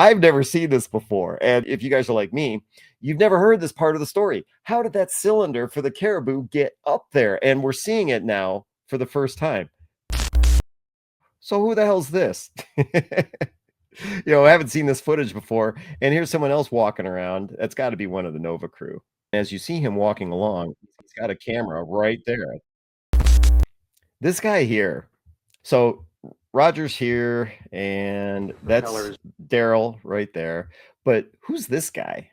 I've never seen this before. And if you guys are like me, you've never heard this part of the story. How did that cylinder for the Caribou get up there? And we're seeing it now for the first time. So who the hell's this? I haven't seen this footage before. And here's someone else walking around. That's got to be one of the Nova crew. As you see him walking along, he's got a camera right there. This guy here. So Roger's here, and that's Darryl right there. But who's this guy?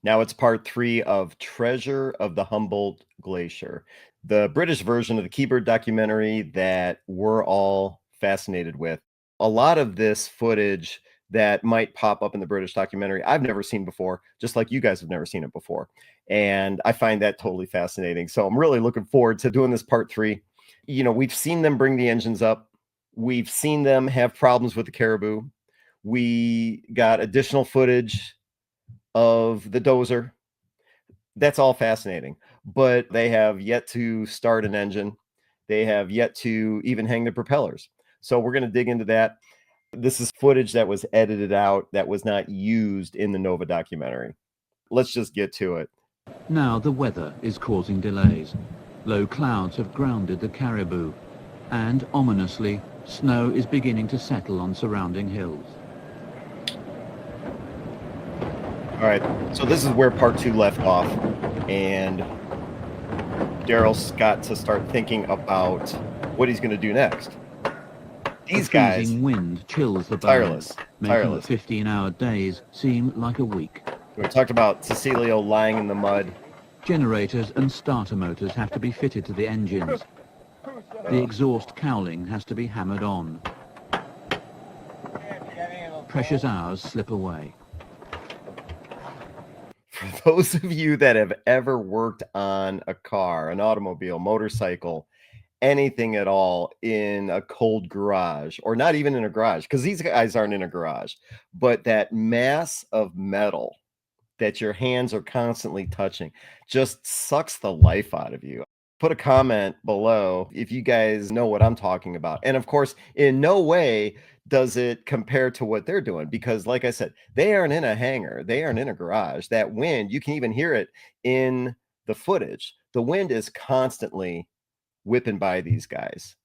Now it's part 3 of Treasure of the Humboldt Glacier, the British version of the Kee Bird documentary that we're all fascinated with. A lot of this footage that might pop up in the British documentary, I've never seen before, just like you guys have never seen it before. And I find that totally fascinating. So I'm really looking forward to doing this part 3. We've seen them bring the engines up. We've seen them have problems with the Caribou. We got additional footage of the dozer. That's all fascinating, but they have yet to start an engine. They have yet to even hang the propellers. So we're going to dig into that. This is footage that was edited out that was not used in the NOVA documentary. Let's just get to it. Now the weather is causing delays. Low clouds have grounded the Caribou, and ominously, snow is beginning to settle on surrounding hills. All right, so this is where part 2 left off, and Darryl's got to start thinking about what he's going to do next. These guys, freezing wind chills the bones, making the 15-hour days seem like a week. We talked about Cecilio lying in the mud. Generators and starter motors have to be fitted to the engines. The exhaust cowling has to be hammered on. Precious hours slip away. For those of you that have ever worked on a car, an automobile, motorcycle, anything at all in a cold garage, or not even in a garage, because these guys aren't in a garage, but that mass of metal that your hands are constantly touching just sucks the life out of you. Put a comment below if you guys know what I'm talking about. And of course, in no way does it compare to what they're doing, because like I said, they aren't in a hangar, they aren't in a garage. That wind, you can even hear it in the footage. The wind is constantly whipping by these guys.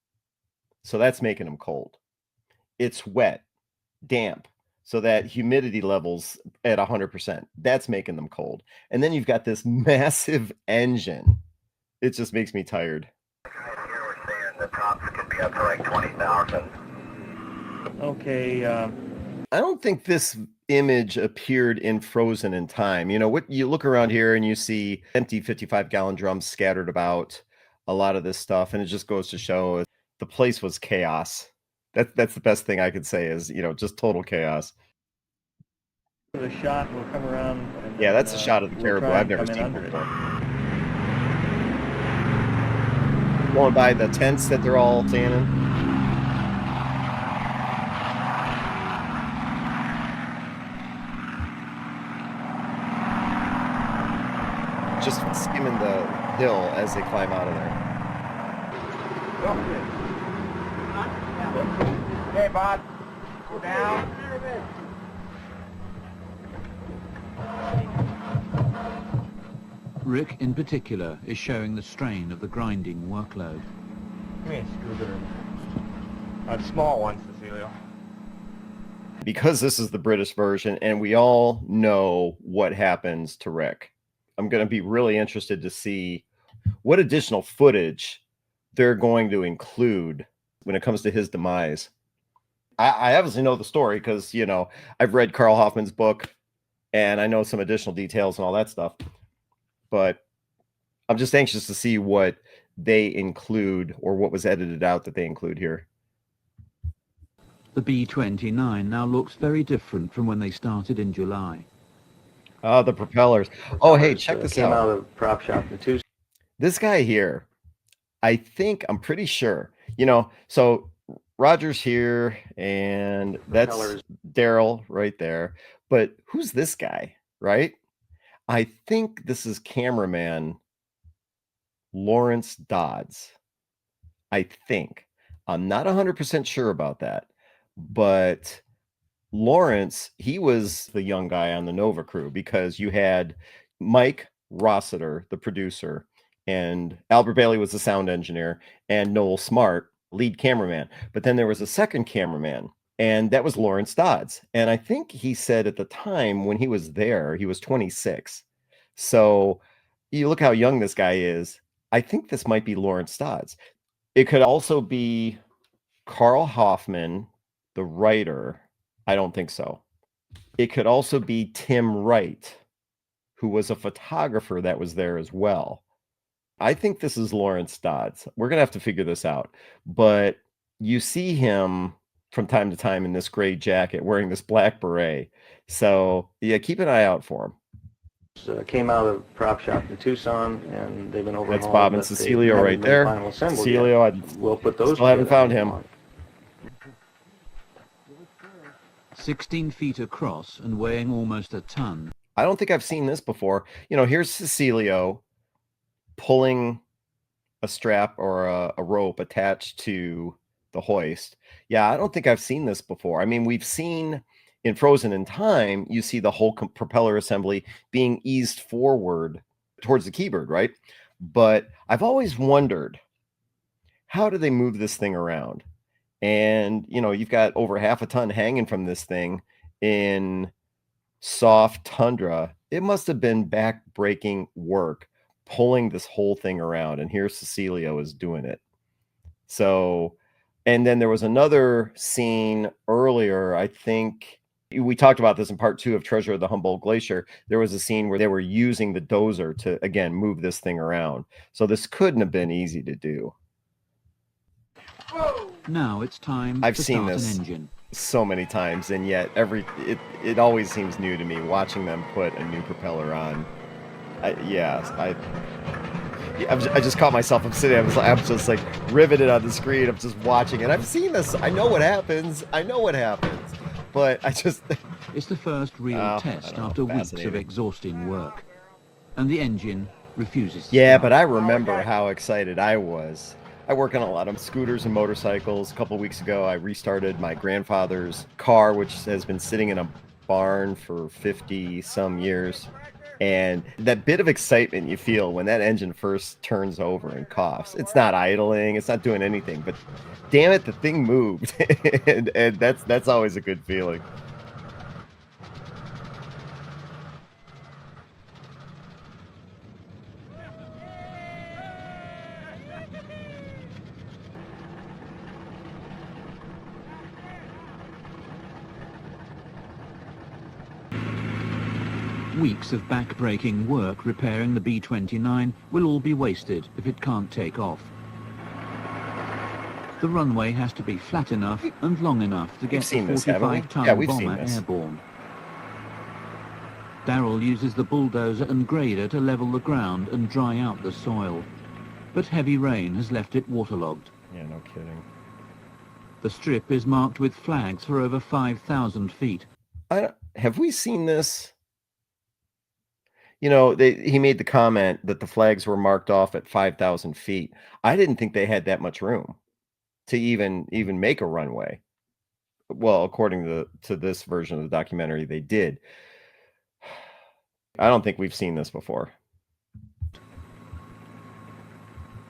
So that's making them cold. It's wet, damp, so that humidity levels at 100%. That's making them cold. And then you've got this massive engine. It just makes me tired. Here we're saying the tops could be up to like 20,000. Okay. I don't think this image appeared in Frozen in time. What you look around here and you see empty 55-gallon drums scattered about, a lot of this stuff, and it just goes to show the place was chaos. That's the best thing I could say is, just total chaos. The shot will come around. And yeah, that's a shot of the Caribou I've never seen before. Going by the tents that they're all staying in. Just skimming the hill as they climb out of there. Hey, bud. Go down. Rick, in particular, is showing the strain of the grinding workload. Come here, Scooter. A small one, Cecilio. Because this is the British version, and we all know what happens to Rick, I'm going to be really interested to see what additional footage they're going to include when it comes to his demise. I obviously know the story because, I've read Carl Hoffman's book, and I know some additional details and all that stuff. But I'm just anxious to see what they include, or what was edited out that they include here. The B-29 now looks very different from when they started in July. Oh, the propellers. Oh, hey, check this came out. out of the prop shop in Tuesday. This guy here, I'm pretty sure, so Roger's here, and that's Darryl right there. But who's this guy, right? I think this is cameraman Lawrence Dodds. I think. I'm not 100% sure about that, but Lawrence, he was the young guy on the Nova crew because you had Mike Rossiter, the producer, and Albert Bailey was the sound engineer, and Noel Smart, lead cameraman. But then there was a second cameraman, and that was Lawrence Dodds. And I think he said at the time when he was there, he was 26. So you look how young this guy is. I think this might be Lawrence Dodds. It could also be Carl Hoffman, the writer. I don't think so. It could also be Tim Wright, who was a photographer that was there as well. I think this is Lawrence Dodds. We're going to have to figure this out. But you see him from time to time in this gray jacket wearing this black beret. So, yeah, keep an eye out for him. Came out of prop shop in Tucson, and they've been overhauled. That's Bob and Cecilio right there. Cecilio, we'll put those. Still haven't found him. 16 feet across and weighing almost a ton. I don't think I've seen this before. You know, here's Cecilio pulling a strap or a rope attached to the hoist. Yeah, I don't think I've seen this before. I mean, we've seen in Frozen in Time, you see the whole propeller assembly being eased forward towards the Kee Bird, right? But I've always wondered, how do they move this thing around? And, you know, you've got over half a ton hanging from this thing in soft tundra. It must have been back-breaking work pulling this whole thing around. And here Cecilio is doing it. So, and then there was another scene earlier, I think we talked about this in part 2 of Treasure of the Humboldt Glacier. There was a scene where they were using the dozer to, again, move this thing around. So this couldn't have been easy to do. Now it's time I've to seen start this an engine. so many times, and yet it always seems new to me watching them put a new propeller on. I just caught myself. I'm sitting. I'm just like riveted on the screen. I'm just watching it. I've seen this. I know what happens. But I just. It's the first real test after weeks of exhausting work, and the engine refuses to Yeah, start. but I remember how excited I was. I work on a lot of scooters and motorcycles. A couple of weeks ago, I restarted my grandfather's car, which has been sitting in a barn for 50 some years. And that bit of excitement you feel when that engine first turns over and coughs. It's not idling, it's not doing anything, but damn it, the thing moved. and that's always a good feeling. Weeks of back-breaking work repairing the B-29 will all be wasted if it can't take off. The runway has to be flat enough and long enough to get the 45-ton bomber airborne. Darryl uses the bulldozer and grader to level the ground and dry out the soil. But heavy rain has left it waterlogged. Yeah, no kidding. The strip is marked with flags for over 5,000 feet. Have we seen this? You know, he made the comment that the flags were marked off at 5,000 feet. I didn't think they had that much room to even make a runway. Well, according to this version of the documentary, they did. I don't think we've seen this before.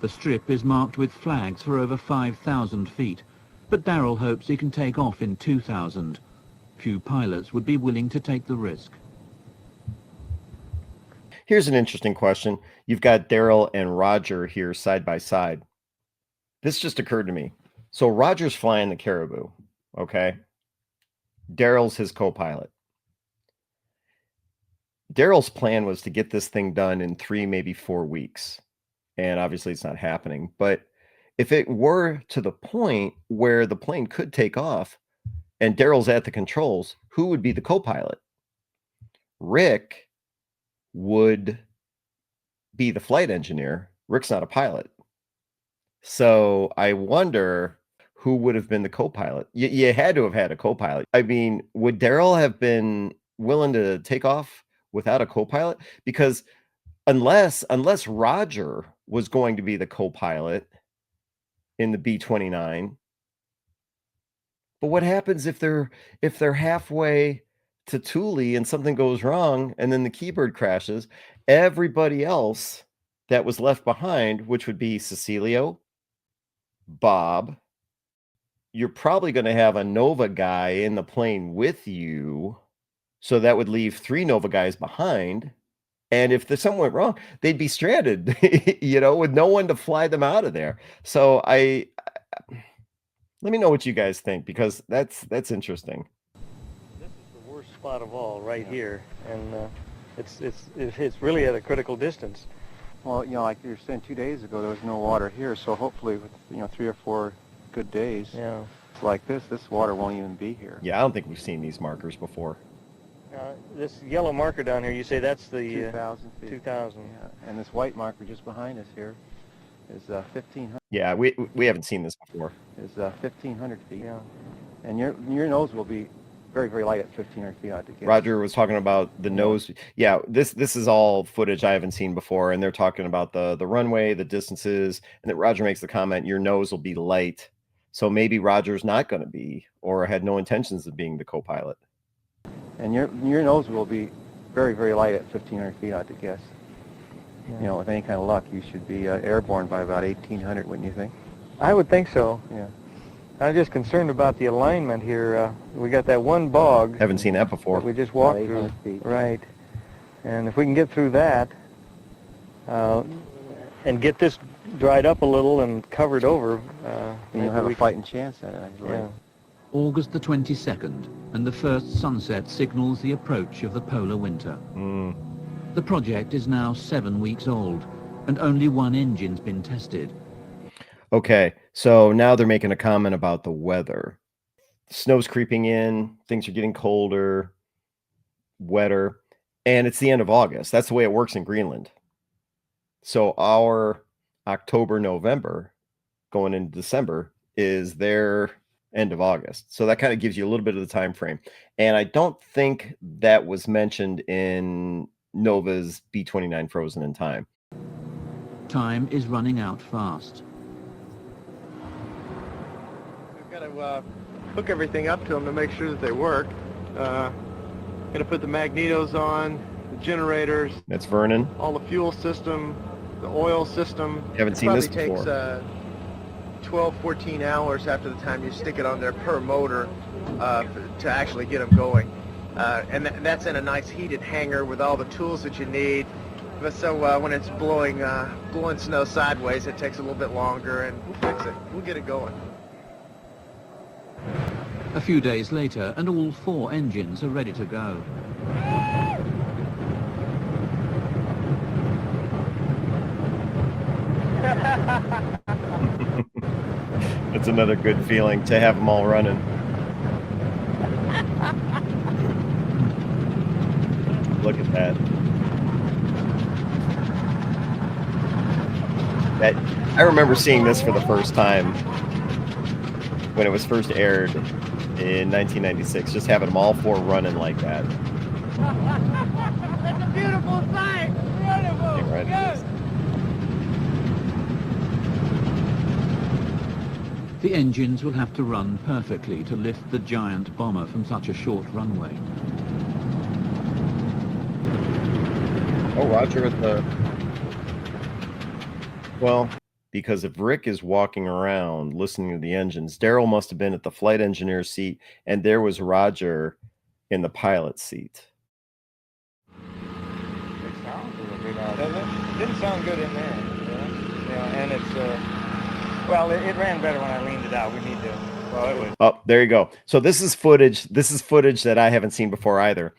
The strip is marked with flags for over 5,000 feet, but Darryl hopes he can take off in 2,000. Few pilots would be willing to take the risk. Here's an interesting question. You've got Darryl and Roger here side by side. This just occurred to me. So Roger's flying the Caribou, okay? Darryl's his co-pilot. Darryl's plan was to get this thing done in 3, maybe 4 weeks. And obviously it's not happening. But if it were to the point where the plane could take off and Darryl's at the controls, who would be the co-pilot? Rick would be the flight engineer. Rick's not a pilot. So I wonder who would have been the co-pilot. You had to have had a co-pilot. I mean, would Darryl have been willing to take off without a co-pilot? Because unless Roger was going to be the co-pilot in the B-29, But what happens if they're halfway to Thule and something goes wrong and then the Kee Bird crashes? Everybody else that was left behind, which would be Cecilio, Bob, you're probably going to have a Nova guy in the plane with you. So that would leave 3 Nova guys behind. And if there's something went wrong, they'd be stranded, with no one to fly them out of there. So let me know what you guys think, because that's interesting. This is the worst spot of all, right here, and it's really at a critical distance. Well, like you were saying 2 days ago, there was no water here, so hopefully with 3 or 4 good days like this water won't even be here. Yeah, I don't think we've seen these markers before. This yellow marker down here, you say that's the 2,000 feet. 2,000. Yeah, and this white marker just behind us here is 1,500. Yeah, we haven't seen this before. Is 1,500 feet. Yeah. And your nose will be very, very light at 1,500 feet. I have to guess. Roger was talking about the nose. Yeah, this is all footage I haven't seen before, and they're talking about the runway, the distances, and then Roger makes the comment, your nose will be light. So maybe Roger's not going to be, or had no intentions of being, the co-pilot. And your nose will be very, very light at 1,500 feet. I have to guess. Yeah. With any kind of luck, you should be airborne by about 1,800, wouldn't you think? I would think so. Yeah. I'm just concerned about the alignment here. We got that one bog. Haven't seen that before. That we just walked About through. 800 feet. Right. And if we can get through that and get this dried up a little and covered over, And maybe you'll have we a fighting chance at it, I believe. Yeah. August the 22nd, and the first sunset signals the approach of the polar winter. The project is now 7 weeks old, and only one engine's been tested. Okay, so now they're making a comment about the weather. Snow's creeping in, things are getting colder, wetter, and it's the end of August. That's the way it works in Greenland. So our October, November, going into December, is their end of August. So that kind of gives you a little bit of the time frame. And I don't think that was mentioned in Nova's B-29 Frozen in Time. Time is running out fast. We've got to hook everything up to them to make sure that they work. Got to put the magnetos on, the generators, That's Vernon. all the fuel system, the oil system. Haven't seen this Probably takes before. 12, 14 hours after the time you stick it on there per motor to actually get them going. And that's in a nice heated hangar with all the tools that you need. But so when it's blowing snow sideways, it takes a little bit longer, and we'll fix it. We'll get it going. A few days later, and all 4 engines are ready to go. It's another good feeling to have them all running. Look at that. I remember seeing this for the first time when it was first aired in 1996, just having them all 4 running like that. That's a beautiful sight! Beautiful! Yeah, right, it is. The engines will have to run perfectly to lift the giant bomber from such a short runway. Oh, Roger at the... Well, because if Rick is walking around listening to the engines, Darryl must have been at the flight engineer's seat, and there was Roger in the pilot's seat. It sounds a little bit out, doesn't it? Didn't sound good in there. And it's well, it ran better when I leaned it out. We need to. Well, it was. Oh, there you go. So this is footage that I haven't seen before either.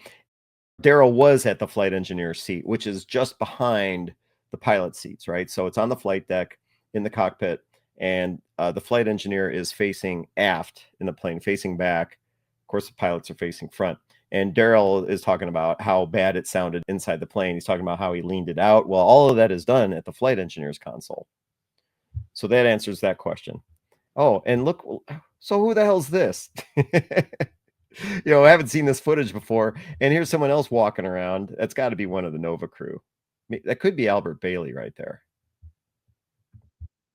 Darryl was at the flight engineer's seat, which is just behind the pilot seats, right? So it's on the flight deck in the cockpit, and the flight engineer is facing aft in the plane, facing back. Of course, the pilots are facing front. And Darryl is talking about how bad it sounded inside the plane. He's talking about how he leaned it out. Well, all of that is done at the flight engineer's console. So that answers that question. Oh, and look, so who the hell's this? I haven't seen this footage before. And here's someone else walking around. That's got to be one of the Nova crew. That could be Albert Bailey right there.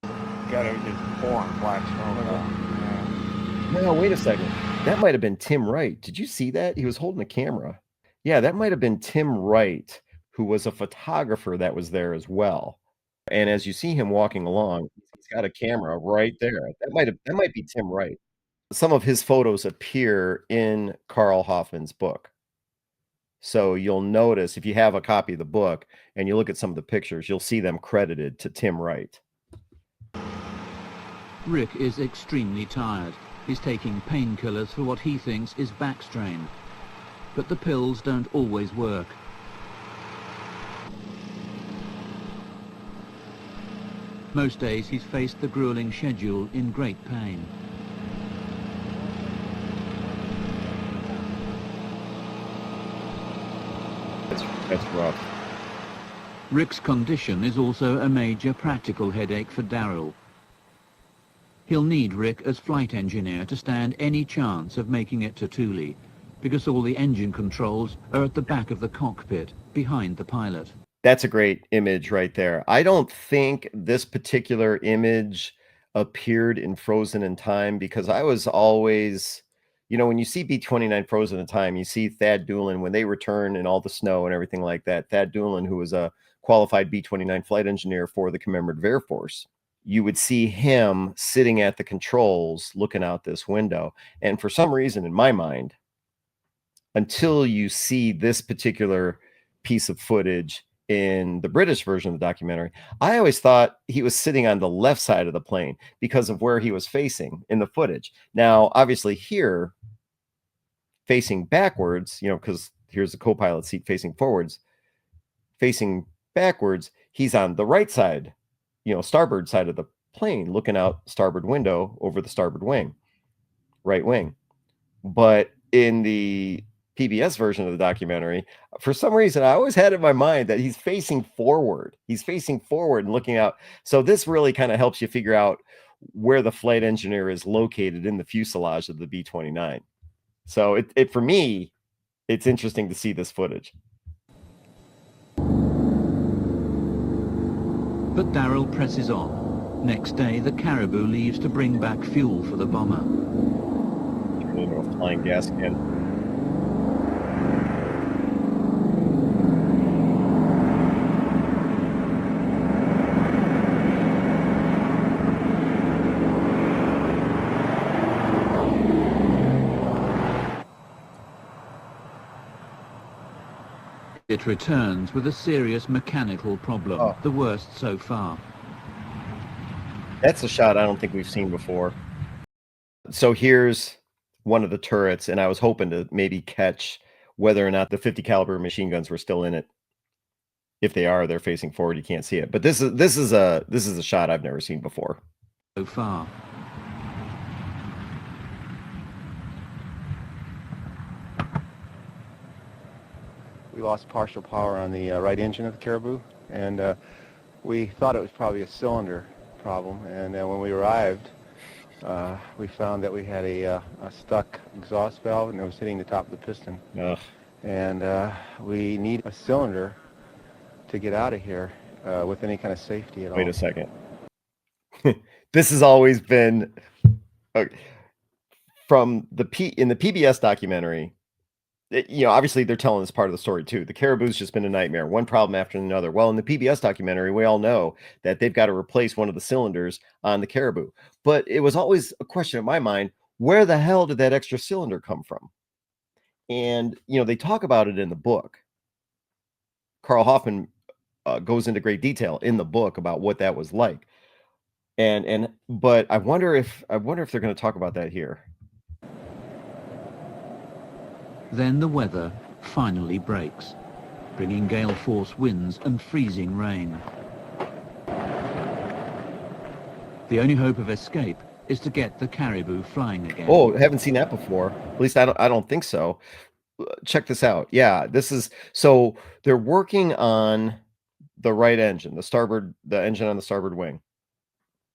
Got to just pouring black smoke. No, wait a second. That might have been Tim Wright. Did you see that? He was holding a camera. Yeah, that might have been Tim Wright, who was a photographer that was there as well. And as you see him walking along, he's got a camera right there. That might be Tim Wright. Some of his photos appear in Carl Hoffman's book. So you'll notice if you have a copy of the book and you look at some of the pictures, you'll see them credited to Tim Wright. Rick is extremely tired. He's taking painkillers for what he thinks is back strain. But the pills don't always work. Most days he's faced the grueling schedule in great pain. That's rough. Rick's condition is also a major practical headache for Darryl. He'll need Rick as flight engineer to stand any chance of making it to Thule, because all the engine controls are at the back of the cockpit, behind the pilot. That's a great image right there. I don't think this particular image appeared in Frozen in Time, because I was always, when you see B-29 Frozen in Time, you see Thad Doolin when they return in all the snow and everything like that. Thad Doolin, who was a qualified B-29 flight engineer for the Commemorative Air Force, you would see him sitting at the controls looking out this window. And for some reason, in my mind, until you see this particular piece of footage in the British version of the documentary, I always thought he was sitting on the left side of the plane because of where he was facing in the footage. Now, obviously here, facing backwards, because here's the co-pilot seat facing forwards, facing backwards, he's on the right side, starboard side of the plane, looking out starboard window over the starboard wing, right wing. But in the PBS version of the documentary, for some reason, I always had in my mind that he's facing forward. He's facing forward and looking out. So this really kind of helps you figure out where the flight engineer is located in the fuselage of the B-29. So it for me, it's interesting to see this footage. But Darryl presses on. Next day, the Caribou leaves to bring back fuel for the bomber. Turn into a flying gas can. It returns with a serious mechanical problem, the worst so far. That's a shot I don't think we've seen before. So here's one of the turrets, and I was hoping to maybe catch whether or not the 50 caliber machine guns were still in it. If they are, they're facing forward. You can't see it. But this is a shot I've never seen before. So far. We lost partial power on the right engine of the Caribou, and we thought it was probably a cylinder problem. And when we arrived, we found that we had a stuck exhaust valve, and it was hitting the top of the piston. Ugh. And we need a cylinder to get out of here with any kind of safety at all. Wait a second. This has always been from in the PBS documentary. Obviously they're telling this part of the story too. The Caribou's just been a nightmare, one problem after another. Well, in the PBS documentary, we all know that they've got to replace one of the cylinders on the Caribou. But it was always a question in my mind, where the hell did that extra cylinder come from? And, they talk about it in the book. Carl Hoffman goes into great detail in the book about what that was like. But I wonder if they're going to talk about that here. Then the weather finally breaks, bringing gale force winds and freezing rain. The only hope of escape is to get the Caribou flying again. Oh, haven't seen that before. At least I don't think so. Check this out. Yeah, so they're working on the right engine, the engine on the starboard wing.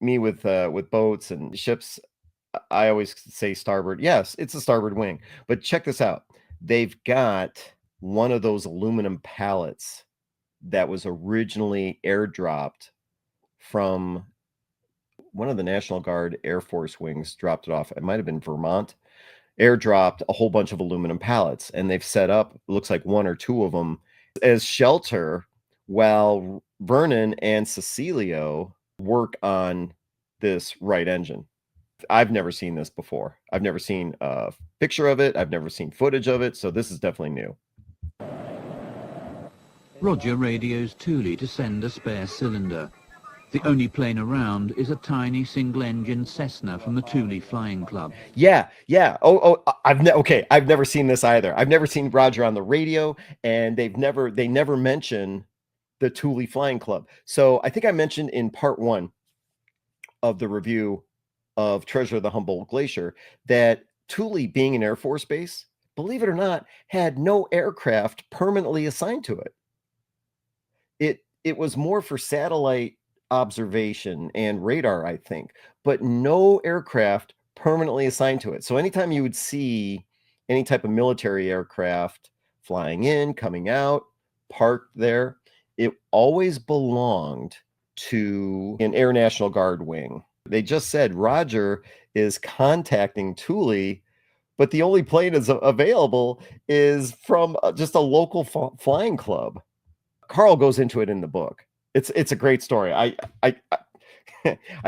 Me with boats and ships, I always say starboard. Yes, it's the starboard wing. But check this out. They've got one of those aluminum pallets that was originally airdropped from one of the National Guard Air Force wings dropped it off. It might have been Vermont. Airdropped a whole bunch of aluminum pallets, and they've set up, it looks like 1 or 2 of them as shelter while Vernon and Cecilio work on this right engine. I've never seen this before. I've never seen a picture of it. I've never seen footage of it. So this is definitely new. Roger radios Thule to send a spare cylinder. The only plane around is a tiny single-engine Cessna from the Thule Flying Club. Yeah. I've never seen this either. I've never seen Roger on the radio, and they never mention the Thule Flying Club. So I think I mentioned in part 1 of the review of Treasure of the Humboldt Glacier that Thule, being an Air Force base, believe it or not, had no aircraft permanently assigned to it. It was more for satellite observation and radar, I think, but no aircraft permanently assigned to it. So anytime you would see any type of military aircraft flying in, coming out, parked there, it always belonged to an Air National Guard wing. They just said Roger is contacting Thule, but the only plane is available is from just a local flying club. Carl goes into it in the book. It's a great story. I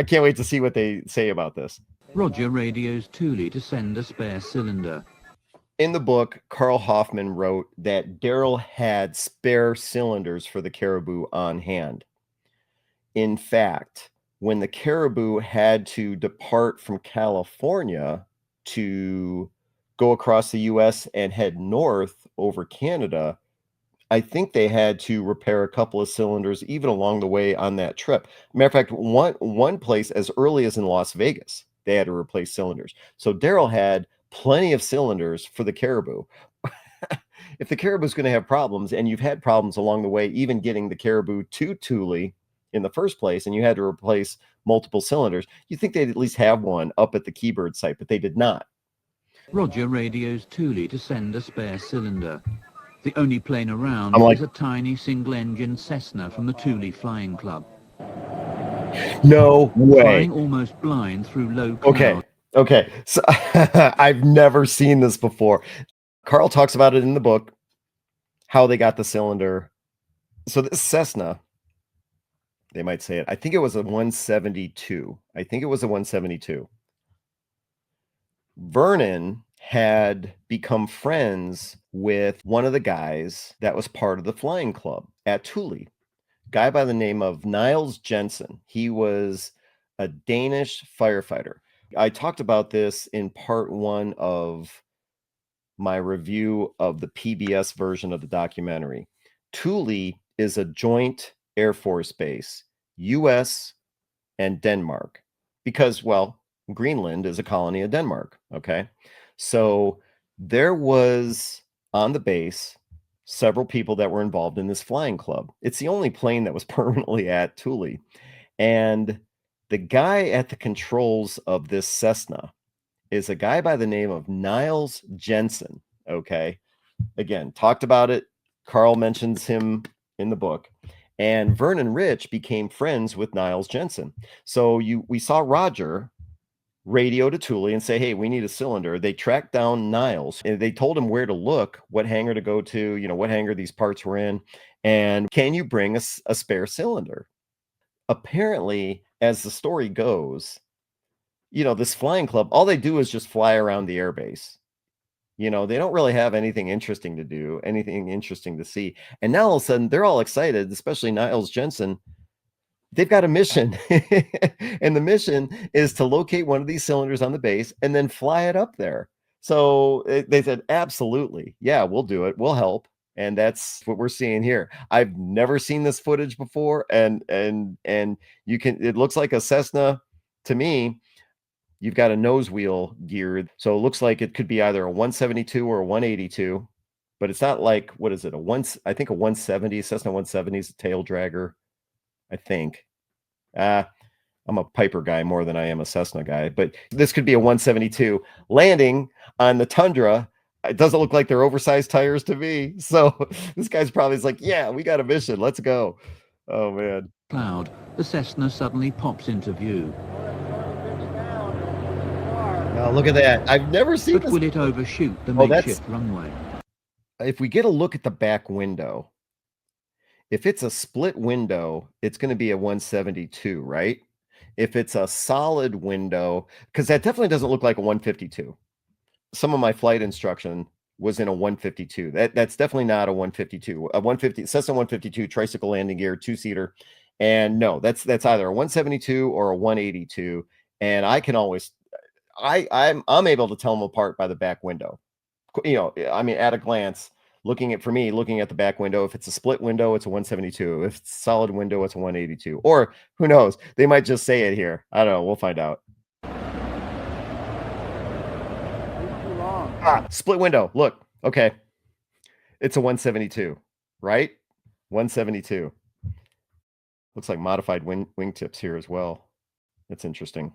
can't wait to see what they say about this. Roger radios Thule to send a spare cylinder. In the book, Carl Hoffman wrote that Darryl had spare cylinders for the Caribou on hand. In fact, when the Caribou had to depart from California to go across the U.S. and head north over Canada, I think they had to repair a couple of cylinders even along the way on that trip. Matter of fact, one place as early as in Las Vegas, they had to replace cylinders. So Darryl had plenty of cylinders for the Caribou. If the Caribou is going to have problems, and you've had problems along the way, even getting the Caribou to Thule in the first place, and you had to replace multiple cylinders, you think they'd at least have one up at the Kee Bird site, but they did not. Roger radios Thule to send a spare cylinder. The only plane around is a tiny single-engine Cessna from the Thule Flying Club. No way. Flying almost blind through low cloud. Okay. So I've never seen this before. Carl talks about it in the book, how they got the cylinder. So this Cessna, they might say it, I think it was a 172. Vernon had become friends with one of the guys that was part of the flying club at Thule, guy by the name of Niels Jensen. He was a Danish firefighter. I talked about this in part 1 of my review of the PBS version of the documentary. Thule is a joint Air Force base, US and Denmark, because, well, Greenland is a colony of Denmark, okay? So there was on the base several people that were involved in this flying club. It's the only plane that was permanently at Thule. And the guy at the controls of this Cessna is a guy by the name of Niels Jensen, okay? Again, talked about it. Carl mentions him in the book. And Vernon Rich became friends with Niels Jensen. So we saw Roger radio to Thule and say, hey, we need a cylinder. They tracked down Niels and they told him where to look, what hangar to go to, what hangar these parts were in, and can you bring a spare cylinder? Apparently, as the story goes, this flying club, all they do is just fly around the airbase. They don't really have anything interesting to do, anything interesting to see. And now all of a sudden they're all excited, especially Niels Jensen. They've got a mission, and the mission is to locate one of these cylinders on the base and then fly it up there. So they said, absolutely. Yeah, we'll do it. We'll help. And that's what we're seeing here. I've never seen this footage before. And it looks like a Cessna to me. You've got a nose wheel geared. So it looks like it could be either a 172 or a 182, but it's not like, what is it? I think a 170, Cessna 170 is a tail dragger. I think. I'm a Piper guy more than I am a Cessna guy, but this could be a 172 landing on the tundra. It doesn't look like they're oversized tires to me. So this guy's probably like, yeah, we got a mission. Let's go. Oh, man. Cloud, the Cessna suddenly pops into view. Oh, look at that. I've never seen But this. will it overshoot the Oh, that's- makeshift runway? If we get a look at the back window, if it's a split window, it's going to be a 172, right? If it's a solid window, because that definitely doesn't look like a 152. Some of my flight instruction was in a 152. That's definitely not a 152. A 150 Cessna 152 tricycle landing gear, two-seater. And no, that's either a 172 or a 182. And I can always I'm able to tell them apart by the back window. You know, I mean, at a glance, looking at the back window, if it's a split window, it's a 172. If it's a solid window, it's a 182. Or who knows? They might just say it here. I don't know. We'll find out. Split window. Look. Okay. It's a 172, right? 172. Looks like modified wingtips here as well. That's interesting.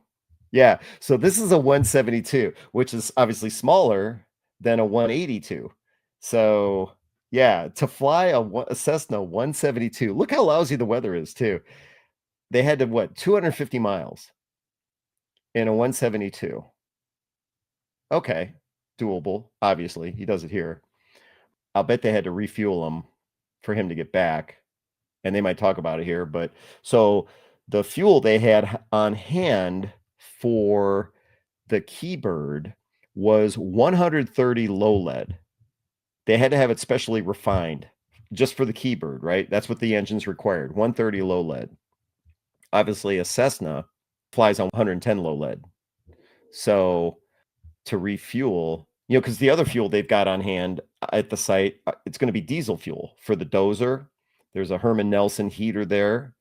Yeah. So this is a 172, which is obviously smaller than a 182. So yeah, to fly a Cessna 172, look how lousy the weather is too. They had to, what, 250 miles in a 172. Okay. Doable. Obviously, he does it here. I'll bet they had to refuel him for him to get back. And they might talk about it here. But so the fuel they had on hand for the Kee Bird was 130 low lead. They had to have it specially refined just for the Kee Bird, right? That's what the engines required, 130 low lead. Obviously, a Cessna flies on 110 low lead. So to refuel, you know, because the other fuel they've got on hand at the site, it's going to be diesel fuel for the dozer. There's a Herman Nelson heater there.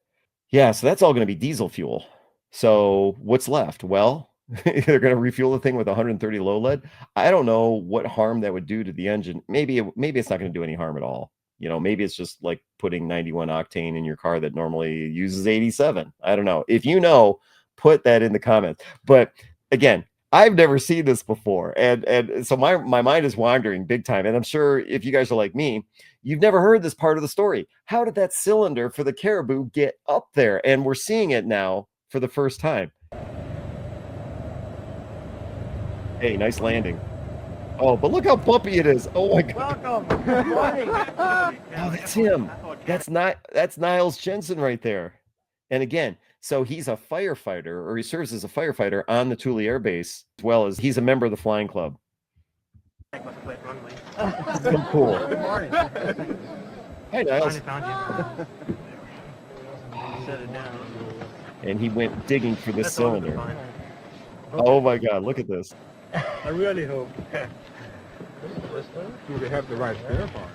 Yeah, so that's all going to be diesel fuel. So what's left? Well, they're going to refuel the thing with 130 low lead. I don't know what harm that would do to the engine. Maybe it's not going to do any harm at all. You know, maybe it's just like putting 91 octane in your car that normally uses 87. I don't know. If you know, put that in the comments. But again, I've never seen this before. And so my mind is wandering big time. And I'm sure if you guys are like me, you've never heard this part of the story. How did that cylinder for the Caribou get up there? And we're seeing it now for the first time. Hey, nice landing. Oh, but look how bumpy it is. Oh my God. Welcome. Good morning. Oh, that's him. That's Niles Jensen right there. And again, so he's a firefighter, or he serves as a firefighter on the Thule Air Base, as well as he's a member of the Flying Club. So cool. Good morning. Hi, Niles. Found you. Set it down. And he went digging for this That's all cylinder. fine. Oh my God, look at this. I really hope. Do they have the right spare part?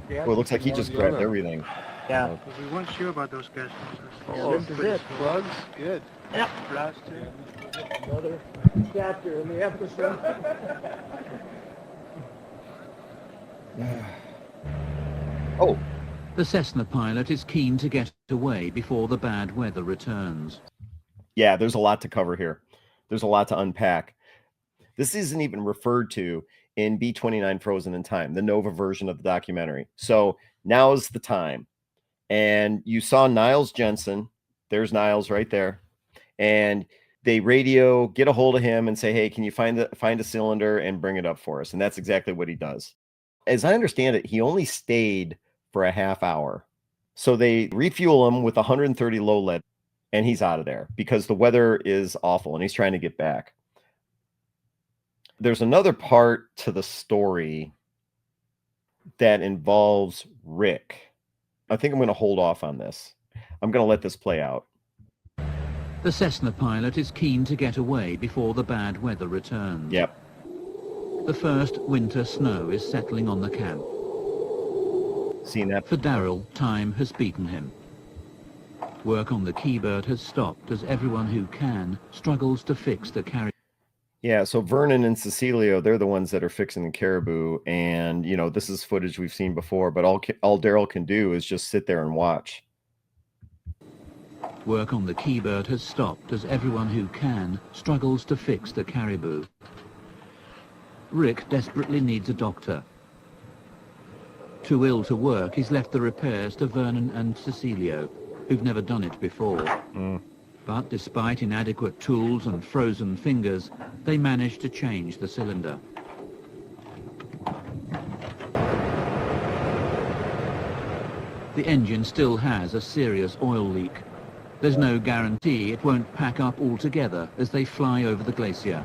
Well, it looks like he just grabbed everything. Yeah. We weren't sure about those guys. Oh, this is it. Plugs? Good. Yep. Last two. Another chapter in the episode. Oh, The Cessna pilot is keen to get away before the bad weather returns. yeah, there's a lot to cover here. There's a lot to unpack. This isn't even referred to in B-29 Frozen in Time, the NOVA version of the documentary. So now's the time. And you saw Niles Jensen. There's Niles right there. And they radio, get a hold of him and say, hey, can you find a cylinder and bring it up for us? And that's exactly what he does. As I understand it, he only stayed for a half hour. So they refuel him with 130 low lead, and he's out of there because the weather is awful and he's trying to get back. There's another part to the story that involves Rick. I think I'm going to hold off on this. I'm going to let this play out. The Cessna pilot is keen to get away before the bad weather returns. Yep. The first winter snow is settling on the camp. Seen that? For Darryl, time has beaten him. Work on the Kee Bird has stopped as everyone who can struggles to fix the Caribou. Yeah, so Vernon and Cecilio, they're the ones that are fixing the Caribou. And, you know, this is footage we've seen before, but all Darryl can do is just sit there and watch. Work on the Kee Bird has stopped as everyone who can struggles to fix the Caribou. Rick desperately needs a doctor. Too ill to work, he's left the repairs to Vernon and Cecilio, who've never done it before. But despite inadequate tools and frozen fingers, they managed to change the cylinder. The engine still has a serious oil leak. There's no guarantee it won't pack up altogether as they fly over the glacier.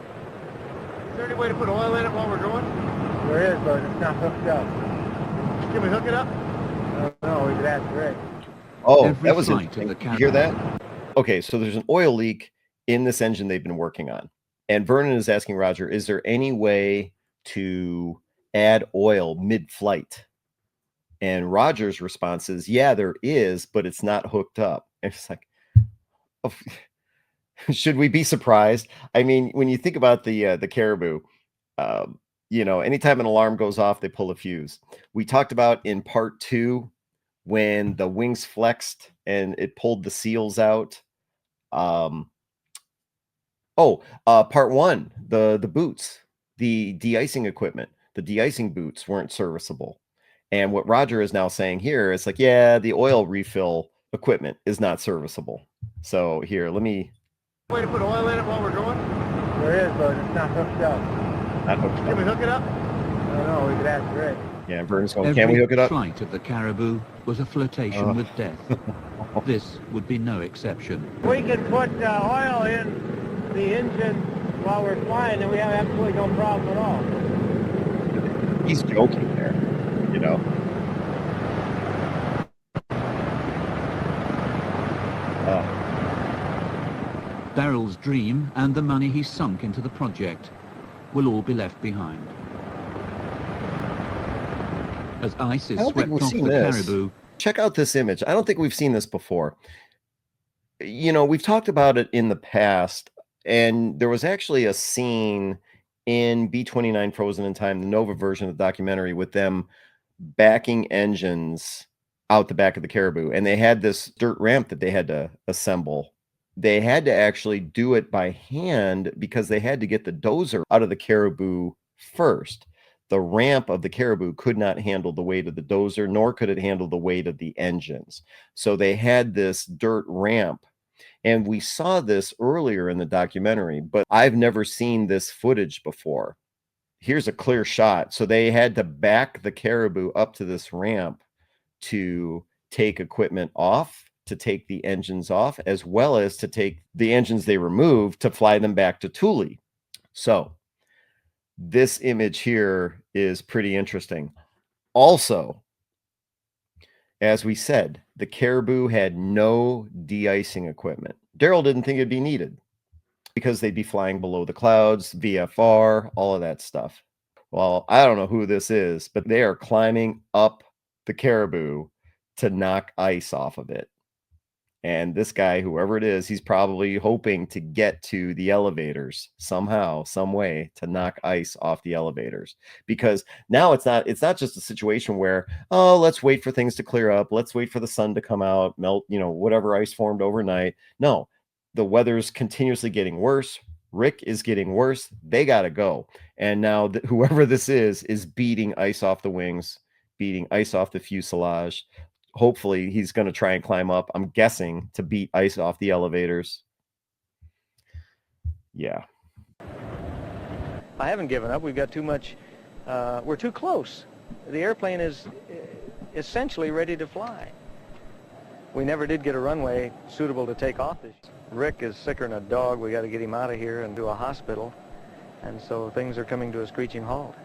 Is there any way to put oil in it while we're going? There is, but it's not hooked up. Can we hook it up? No, we could ask Rick. Oh, Every that was flight of interesting. the You hear Caribou. that? Okay, so there's an oil leak in this engine they've been working on. And Vernon is asking Roger, is there any way to add oil mid-flight? And Roger's response is, yeah, there is, but it's not hooked up. And it's like, oh, should we be surprised? I mean, when you think about the Caribou, you know, anytime an alarm goes off, they pull a fuse. We talked about in part 2 when the wings flexed and it pulled the seals out. Part 1, the boots, the de-icing equipment, the de-icing boots weren't serviceable. And what Roger is now saying here is like, yeah, the oil refill equipment is not serviceable. So here, let me. Way to put oil in it while we're going? There is, but it's not hooked up. Not hooked Can we up. hook it up? I don't know, we could ask Rick. Yeah, Vernon's going, Every can we hook it up? flight of the Caribou was a flirtation Oh. with death. This would be no exception. We can put oil in the engine while we're flying, and we have absolutely no problem at all. He's joking there, you know. Darryl's dream and the money he sunk into the project will all be left behind. As ice is I don't think swept we've off seen the this. Caribou, Check out this image. I don't think we've seen this before. You know, we've talked about it in the past, and there was actually a scene in B-29 Frozen in Time, the Nova version of the documentary, with them backing engines out the back of the Caribou, and they had this dirt ramp that they had to assemble. They had to actually do it by hand because they had to get the dozer out of the Caribou first. The ramp of the Caribou could not handle the weight of the dozer, nor could it handle the weight of the engines. So they had this dirt ramp. And we saw this earlier in the documentary, but I've never seen this footage before. Here's a clear shot. So they had to back the Caribou up to this ramp to take equipment off, to take the engines off, as well as to take the engines they removed to fly them back to Thule. So this image here is pretty interesting. Also, as we said, the Caribou had no de-icing equipment. Darryl didn't think it'd be needed because they'd be flying below the clouds, VFR, all of that stuff. Well, I don't know who this is, but they are climbing up the Caribou to knock ice off of it. And this guy, whoever it is, he's probably hoping to get to the elevators somehow, some way, to knock ice off the elevators. Because now it's not just a situation where, oh, let's wait for things to clear up. Let's wait for the sun to come out, melt, you know, whatever ice formed overnight. No, the weather's continuously getting worse. Rick is getting worse. They got to go. And now whoever this is beating ice off the wings, beating ice off the fuselage. Hopefully he's going to try and climb up, I'm guessing, to beat ice off the elevators. Yeah. I haven't given up. We've got too much. We're too close. The airplane is essentially ready to fly. We never did get a runway suitable to take off this. Rick is sicker than a dog. We got to get him out of here and to a hospital. And so things are coming to a screeching halt.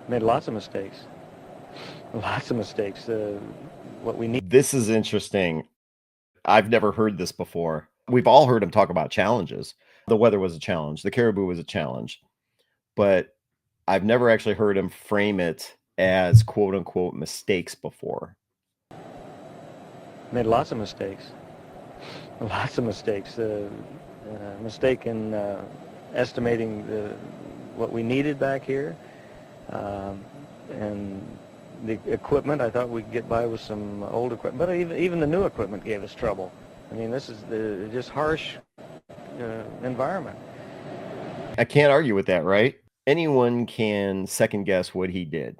Made lots of mistakes. Lots of mistakes. What we need. This is interesting. I've never heard this before. We've all heard him talk about challenges. The weather was a challenge. The Caribou was a challenge. But I've never actually heard him frame it as quote unquote mistakes before. Made lots of mistakes. Lots of mistakes. Mistake in estimating what we needed back here. And the equipment, I thought we could get by with some old equipment, but even the new equipment gave us trouble. I mean, this is just harsh environment. I can't argue with that, right? Anyone can second guess what he did.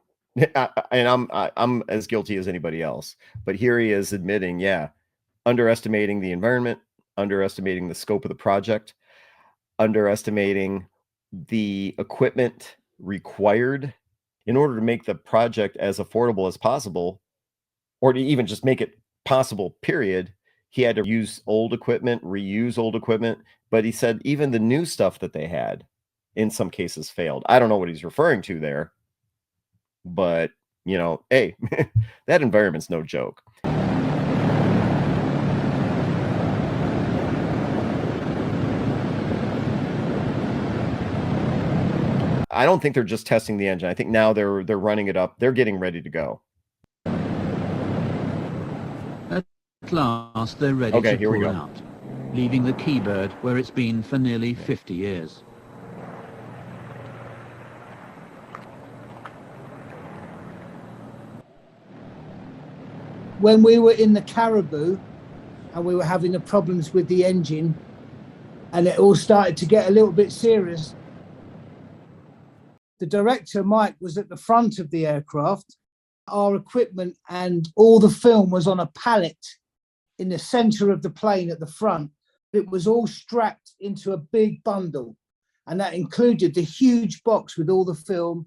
And I'm as guilty as anybody else. But here he is admitting, yeah, underestimating the environment, underestimating the scope of the project, underestimating the equipment required in order to make the project as affordable as possible, or to even just make it possible, period. He had to use old equipment, reuse old equipment, but he said even the new stuff that they had in some cases failed. I don't know what he's referring to there, but you know, hey, that environment's no joke. I don't think they're just testing the engine. I think now they're running it up. They're getting ready to go. At last, they're ready Okay, to here we pull go. out, leaving the Kee Bird where it's been for nearly 50 years. When we were in the Caribou and we were having the problems with the engine and it all started to get a little bit serious, the director, Mike, was at the front of the aircraft. Our equipment and all the film was on a pallet in the center of the plane at the front. It was all strapped into a big bundle, and that included the huge box with all the film.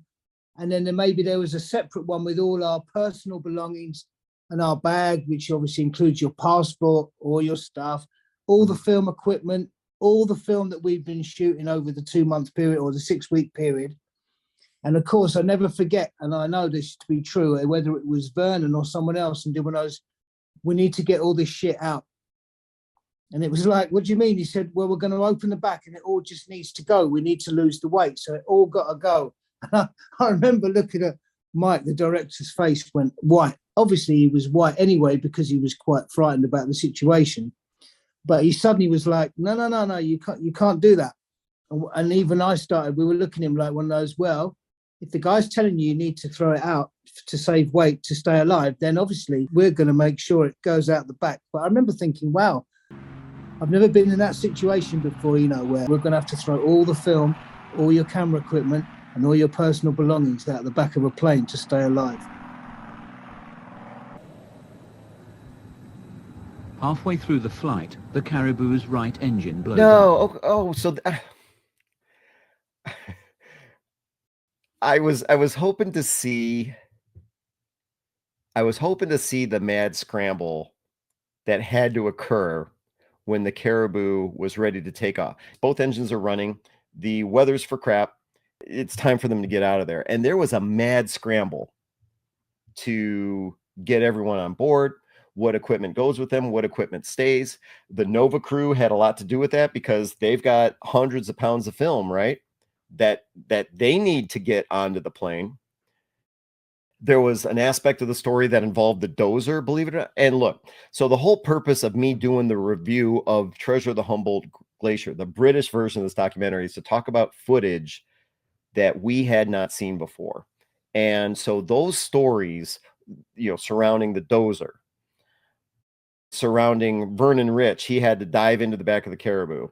And then maybe there was a separate one with all our personal belongings and our bag, which obviously includes your passport, all your stuff, all the film equipment, all the film that we've been shooting over the 2-month period or the 6-week period. And of course, I never forget, and I know this to be true, whether it was Vernon or someone else, and when I was, we need to get all this shit out. And it was like, what do you mean? He said, well, we're going to open the back and it all just needs to go. We need to lose the weight. So it all got to go. And I remember looking at Mike, the director's face went white. Obviously, he was white anyway because he was quite frightened about the situation. But he suddenly was like, no, you can't do that. And even I started, we were looking at him like one of those, well, if the guy's telling you need to throw it out to save weight, to stay alive, then obviously we're going to make sure it goes out the back. But I remember thinking, wow, I've never been in that situation before, you know, where we're going to have to throw all the film, all your camera equipment and all your personal belongings out the back of a plane to stay alive. Halfway through the flight, the Caribou's right engine blows up. No, so I was hoping to see the mad scramble that had to occur when the Caribou was ready to take off. Both engines are running. The weather's for crap. It's time for them to get out of there. And there was a mad scramble to get everyone on board. What equipment goes with them? What equipment stays? The Nova crew had a lot to do with that because they've got hundreds of pounds of film, right? That they need to get onto the plane. There was an aspect of the story that involved the dozer, believe it or not. And look, so the whole purpose of me doing the review of Treasure of the Humboldt Glacier, the British version of this documentary, is to talk about footage that we had not seen before. And so those stories, you know, surrounding the dozer, surrounding Vernon Rich, he had to dive into the back of the Caribou,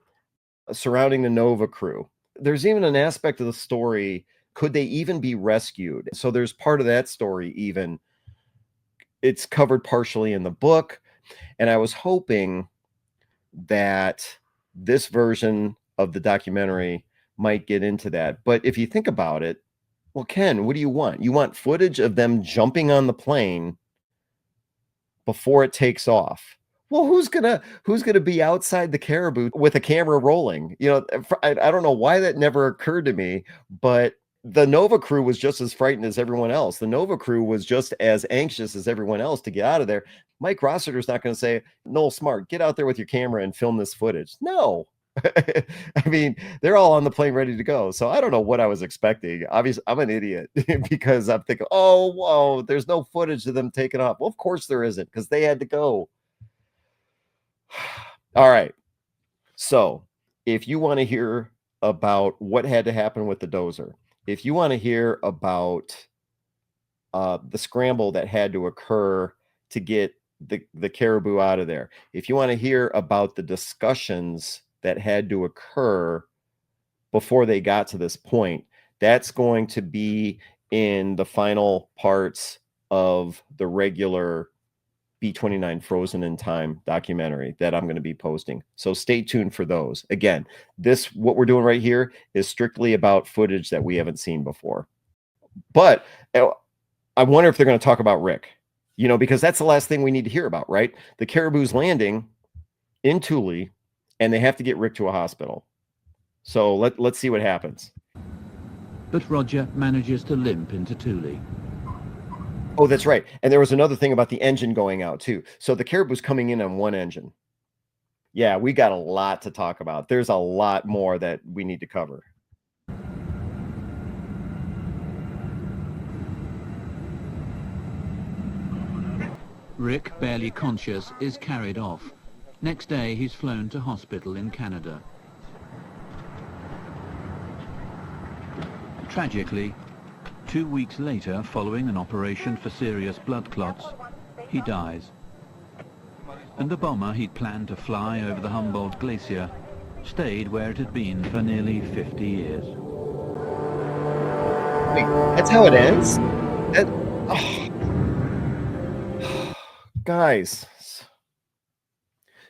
surrounding the Nova crew. There's even an aspect of the story, could they even be rescued? So there's part of that story even. It's covered partially in the book. And I was hoping that this version of the documentary might get into that. But if you think about it, well, Ken, what do you want? You want footage of them jumping on the plane before it takes off. Well, who's gonna be outside the Caribou with a camera rolling? You know, I don't know why that never occurred to me, but the Nova crew was just as frightened as everyone else. The Nova crew was just as anxious as everyone else to get out of there. Mike Rossiter's not going to say, Noel Smart, get out there with your camera and film this footage. No. I mean, they're all on the plane ready to go. So I don't know what I was expecting. Obviously, I'm an idiot because I'm thinking, oh, whoa, there's no footage of them taking off. Well, of course there isn't because they had to go. All right. So if you want to hear about what had to happen with the dozer, if you want to hear about the scramble that had to occur to get the Caribou out of there, if you want to hear about the discussions that had to occur before they got to this point, that's going to be in the final parts of the regular B-29 Frozen in Time documentary that I'm going to be posting. So stay tuned for those. Again, what we're doing right here is strictly about footage that we haven't seen before. But I wonder if they're going to talk about Rick, because that's the last thing we need to hear about, right? The Caribou's landing in Thule, and they have to get Rick to a hospital. So let's see what happens. But Roger manages to limp into Thule. Oh, that's right. And there was another thing about the engine going out too. So the Caribou's coming in on one engine. Yeah, we got a lot to talk about. There's a lot more that we need to cover. Rick, barely conscious, is carried off. Next day, he's flown to hospital in Canada. Tragically, 2 weeks later, following an operation for serious blood clots, he dies. And the bomber he'd planned to fly over the Humboldt Glacier stayed where it had been for nearly 50 years. Wait, that's how it ends? Guys,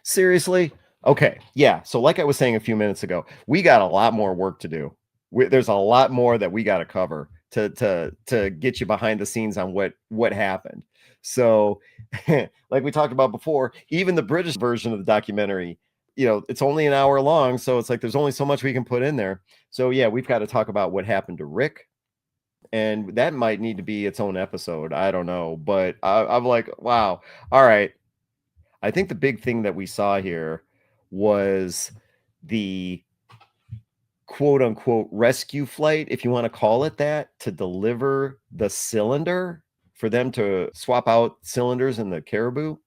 seriously? Okay, yeah. So like I was saying a few minutes ago, we got a lot more work to do. There's a lot more that we got to cover to get you behind the scenes on what happened. So like we talked about before, even the British version of the documentary, it's only an hour long. So it's like, there's only so much we can put in there. So yeah, we've got to talk about what happened to Rick. And that might need to be its own episode. I don't know. But I'm like, wow. All right. I think the big thing that we saw here was the quote unquote rescue flight, if you want to call it that, to deliver the cylinder for them to swap out cylinders in the Caribou.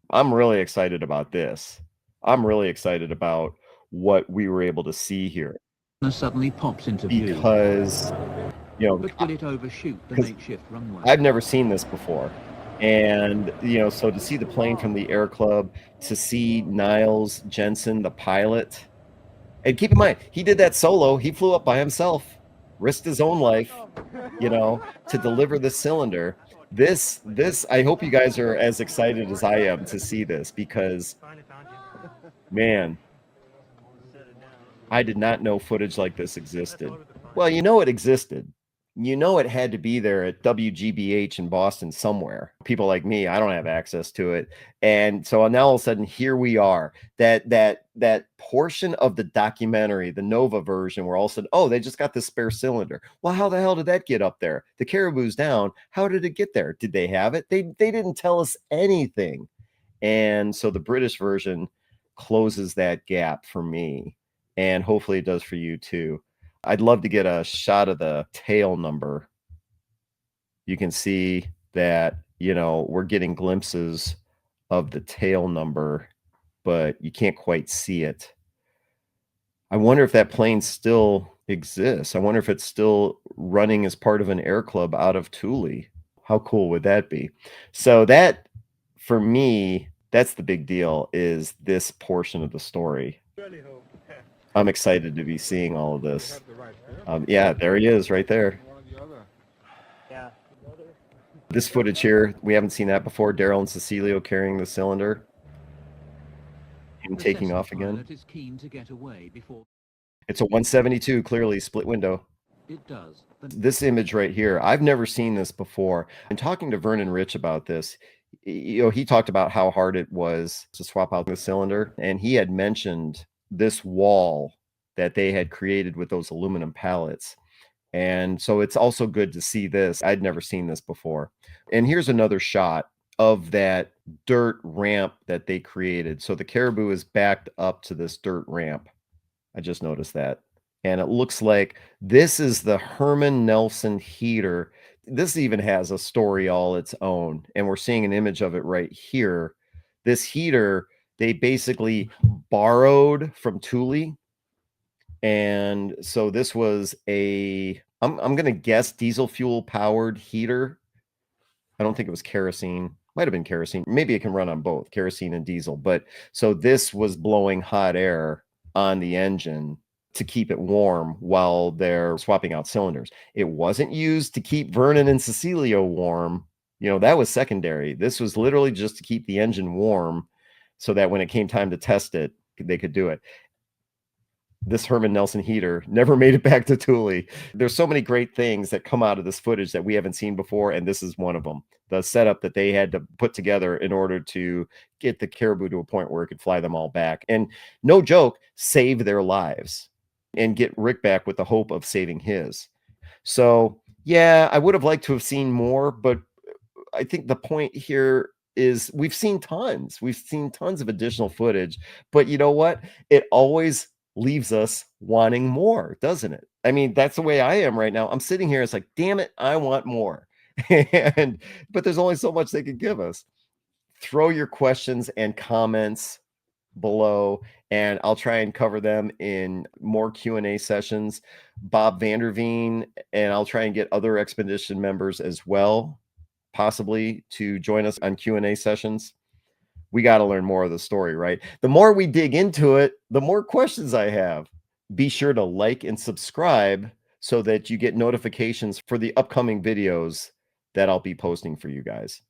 I'm really excited about this. I'm really excited about what we were able to see here. Suddenly pops into view. Because, but will it overshoot the makeshift runway? I've never seen this before. And, so to see the plane from the Air Club, to see Niles Jensen, the pilot, and keep in mind, he did that solo. He flew up by himself, risked his own life, to deliver the cylinder. This, I hope you guys are as excited as I am to see this, because, man, I did not know footage like this existed. Well, it existed. It had to be there at WGBH in Boston somewhere. People like me, I don't have access to it. And so now all of a sudden, here we are. That portion of the documentary, the Nova version, where all of a sudden, oh, they just got this spare cylinder. Well, how the hell did that get up there? The Caribou's down. How did it get there? Did they have it? They didn't tell us anything. And so the British version closes that gap for me. And hopefully it does for you too. I'd love to get a shot of the tail number. You can see that, we're getting glimpses of the tail number, but you can't quite see it. I wonder if that plane still exists. I wonder if it's still running as part of an air club out of Thule. How cool would that be? So that, for me, that's the big deal, is this portion of the story. I'm excited to be seeing all of this. Yeah, there he is right there. Yeah. This footage here, we haven't seen that before. Darryl and Cecilio carrying the cylinder. Him taking off again. Is keen to get away before... It's a 172, clearly split window. It does. This image right here, I've never seen this before. And talking to Vernon Rich about this, he talked about how hard it was to swap out the cylinder. And he had mentioned this wall that they had created with those aluminum pallets. And so it's also good to see this. I'd never seen this before. And here's another shot of that dirt ramp that they created. So the Caribou is backed up to this dirt ramp. I just noticed that. And it looks like this is the Herman Nelson heater. This even has a story all its own. And we're seeing an image of it right here. This heater, they basically borrowed from Thule. And so this was I'm going to guess diesel fuel powered heater. I don't think it was kerosene. Might have been kerosene. Maybe it can run on both kerosene and diesel. But so this was blowing hot air on the engine to keep it warm while they're swapping out cylinders. It wasn't used to keep Vernon and Cecilio warm. You know, that was secondary. This was literally just to keep the engine warm so that when it came time to test it, they could do it. This Herman Nelson heater never made it back to Thule. There's so many great things that come out of this footage that we haven't seen before, and this is one of them. The setup that they had to put together in order to get the Caribou to a point where it could fly them all back. And no joke, save their lives and get Rick back with the hope of saving his. So, yeah, I would have liked to have seen more, but I think the point here is we've seen tons. We've seen tons of additional footage, but you know what? It always leaves us wanting more, doesn't it? I mean, that's the way I am right now. I'm sitting here, it's like, damn it, I want more. But there's only so much they could give us. Throw your questions and comments below, and I'll try and cover them in more Q&A sessions. Bob Vanderveen, and I'll try and get other expedition members as well, possibly, to join us on Q&A sessions. We got to learn more of the story, right? The more we dig into it, the more questions I have. Be sure to like and subscribe so that you get notifications for the upcoming videos that I'll be posting for you guys.